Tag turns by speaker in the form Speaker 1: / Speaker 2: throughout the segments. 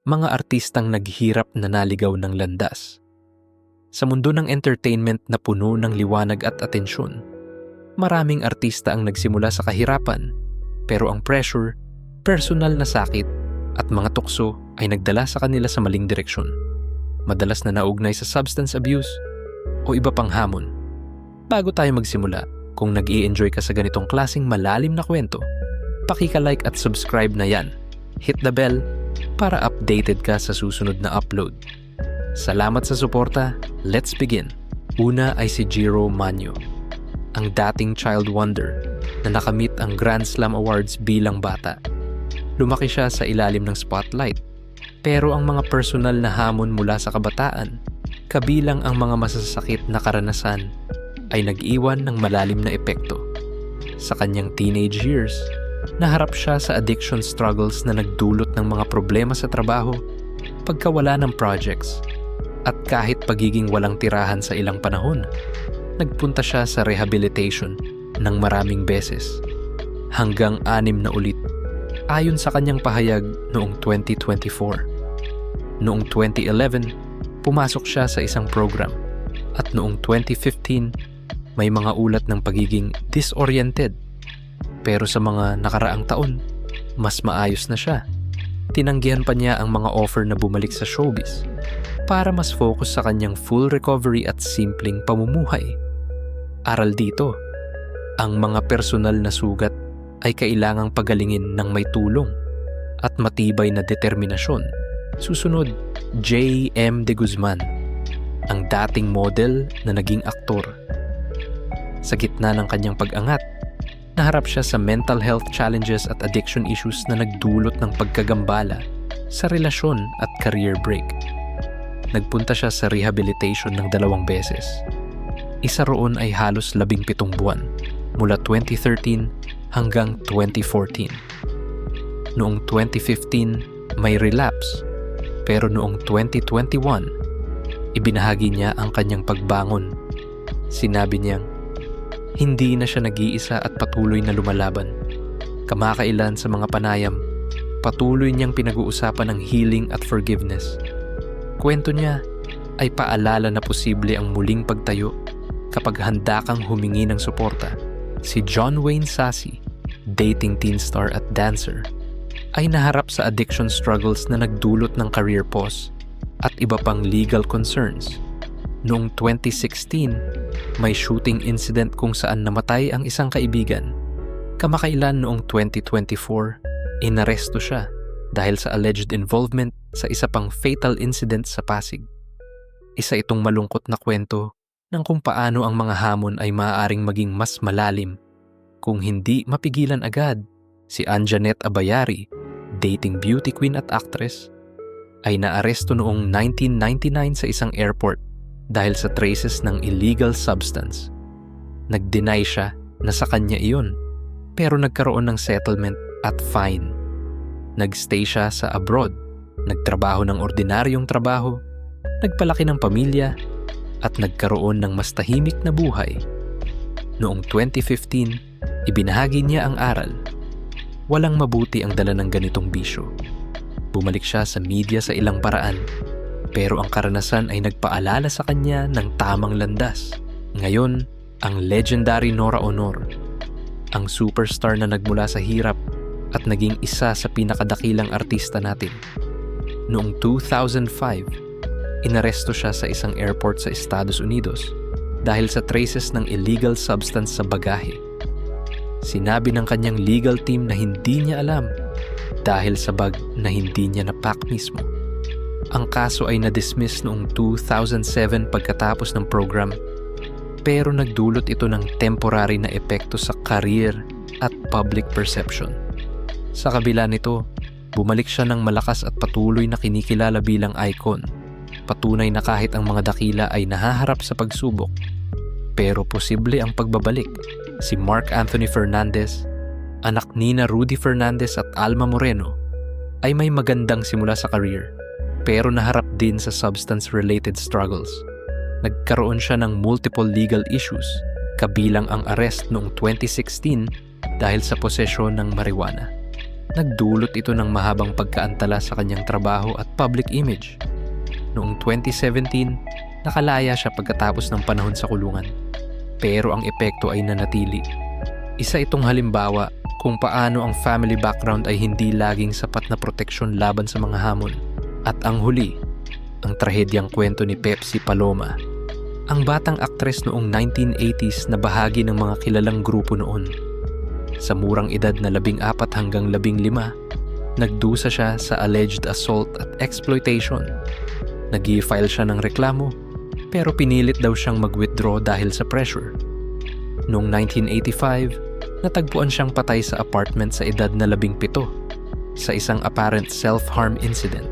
Speaker 1: mga artistang naghirap na naligaw ng landas. Sa mundo ng entertainment na puno ng liwanag at atensyon, maraming artista ang nagsimula sa kahirapan, pero ang pressure, personal na sakit, at mga tukso ay nagdala sa kanila sa maling direksyon. Madalas na naugnay sa substance abuse o iba pang hamon. Bago tayo magsimula, kung nag-i-enjoy ka sa ganitong klaseng malalim na kwento, pakika-like at subscribe na yan. Hit the bell para updated ka sa susunod na upload. Salamat sa suporta. Let's begin. Una ay si Jiro Manyo, ang dating child wonder na nakamit ang Grand Slam Awards bilang bata. Lumaki siya sa ilalim ng spotlight, pero ang mga personal na hamon mula sa kabataan, kabilang ang mga masasakit na karanasan, ay nag-iwan ng malalim na epekto. Sa kanyang teenage years, naharap siya sa addiction struggles na nagdulot ng mga problema sa trabaho, pagkawala ng projects, at kahit pagiging walang tirahan sa ilang panahon. Nagpunta siya sa rehabilitation ng maraming beses, hanggang 6 na ulit, ayon sa kanyang pahayag noong 2024. Noong 2011, pumasok siya sa isang program, at noong 2015, may mga ulat ng pagiging disoriented. Pero sa mga nakaraang taon, mas maayos na siya. Tinanggihan pa niya ang mga offer na bumalik sa showbiz para mas focus sa kanyang full recovery at simpleng pamumuhay. Aral dito, ang mga personal na sugat ay kailangang pagalingin ng may tulong at matibay na determinasyon. Susunod, J.M. De Guzman, ang dating model na naging aktor. Sa gitna ng kanyang pag-angat, naharap siya sa mental health challenges at addiction issues na nagdulot ng pagkagambala sa relasyon at career break. Nagpunta siya sa rehabilitation ng 2 beses. Isa roon ay halos 17 buwan, mula 2013 hanggang 2014. Noong 2015, may relapse, pero noong 2021, ibinahagi niya ang kanyang pagbangon. Sinabi niyang, hindi na siya nag-iisa at patuloy na lumalaban. Kamakailan sa mga panayam, patuloy niyang pinag-uusapan ang healing at forgiveness. Kwento niya ay paalala na posible ang muling pagtayo kapag handa kang humingi ng suporta. Si John Wayne Sassy, dating teen star at dancer, ay naharap sa addiction struggles na nagdulot ng career pause at iba pang legal concerns. Noong 2016, may shooting incident kung saan namatay ang isang kaibigan. Kamakailan noong 2024, inaresto siya dahil sa alleged involvement sa isa pang fatal incident sa Pasig. Isa itong malungkot na kwento ng kung paano ang mga hamon ay maaaring maging mas malalim kung hindi mapigilan agad. Si Anjanette Abayari, dating beauty queen at actress, ay naaresto noong 1999 sa isang airport dahil sa traces ng illegal substance. Nag-deny siya na sa kanya iyon, pero nagkaroon ng settlement at fine. Nagstay siya sa abroad, nagtrabaho ng ordinaryong trabaho, nagpalaki ng pamilya, at nagkaroon ng mas tahimik na buhay. Noong 2015, ibinahagi niya ang aral. Walang mabuti ang dala ng ganitong bisyo. Bumalik siya sa media sa ilang paraan, pero ang karanasan ay nagpaalala sa kanya ng tamang landas. Ngayon, ang legendary Nora Honor, ang superstar na nagmula sa hirap at naging isa sa pinakadakilang artista natin. Noong 2005, inaresto siya sa isang airport sa Estados Unidos dahil sa traces ng illegal substance sa bagahe. Sinabi ng kanyang legal team na hindi niya alam dahil sa bag na hindi niya napak mismo. Ang kaso ay na-dismiss noong 2007 pagkatapos ng program, pero nagdulot ito ng temporary na epekto sa career at public perception. Sa kabila nito, bumalik siya ng malakas at patuloy na kinikilala bilang icon. Patunay na kahit ang mga dakila ay nahaharap sa pagsubok, pero posible ang pagbabalik. Si Mark Anthony Fernandez, anak nina Rudy Fernandez at Alma Moreno, ay may magandang simula sa career, pero naharap din sa substance-related struggles. Nagkaroon siya ng multiple legal issues, kabilang ang arrest noong 2016 dahil sa posesyon ng marijuana. Nagdulot ito ng mahabang pagkaantala sa kanyang trabaho at public image. Noong 2017, nakalaya siya pagkatapos ng panahon sa kulungan. Pero ang epekto ay nanatili. Isa itong halimbawa kung paano ang family background ay hindi laging sapat na proteksyon laban sa mga hamon. At ang huli, ang trahedyang kwento ni Pepsi Paloma. Ang batang aktres noong 1980s na bahagi ng mga kilalang grupo noon. Sa murang edad na 14 hanggang 15, nagdusa siya sa alleged assault at exploitation. Nag-i-file siya ng reklamo, pero pinilit daw siyang mag-withdraw dahil sa pressure. Noong 1985, natagpuan siyang patay sa apartment sa edad na 17 sa isang apparent self-harm incident.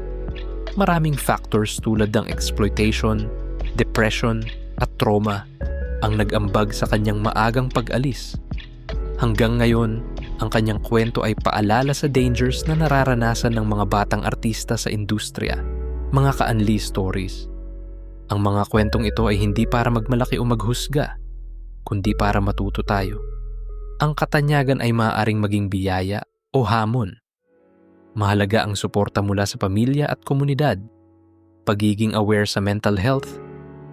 Speaker 1: Maraming factors tulad ng exploitation, depression, at trauma ang nag-ambag sa kanyang maagang pag-alis. Hanggang ngayon, ang kanyang kwento ay paalala sa dangers na nararanasan ng mga batang artista sa industriya, mga ka-unleashed stories. Ang mga kwentong ito ay hindi para magmalaki o maghusga, kundi para matuto tayo. Ang katanyagan ay maaaring maging biyaya o hamon. Mahalaga ang suporta mula sa pamilya at komunidad, pagiging aware sa mental health,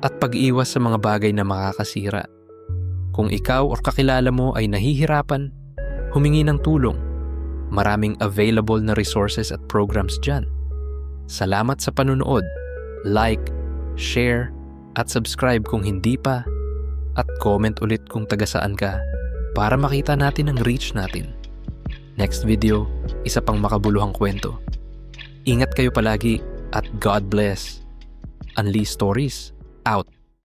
Speaker 1: at pag-iwas sa mga bagay na makakasira. Kung ikaw o kakilala mo ay nahihirapan, humingi ng tulong. Maraming available na resources at programs dyan. Salamat sa panunood. Like, share, at subscribe kung hindi pa. At comment ulit kung taga-saan ka para makita natin ang reach natin. Next video, isa pang makabuluhang kwento. Ingat kayo palagi at God bless. Unleashed Stories, out.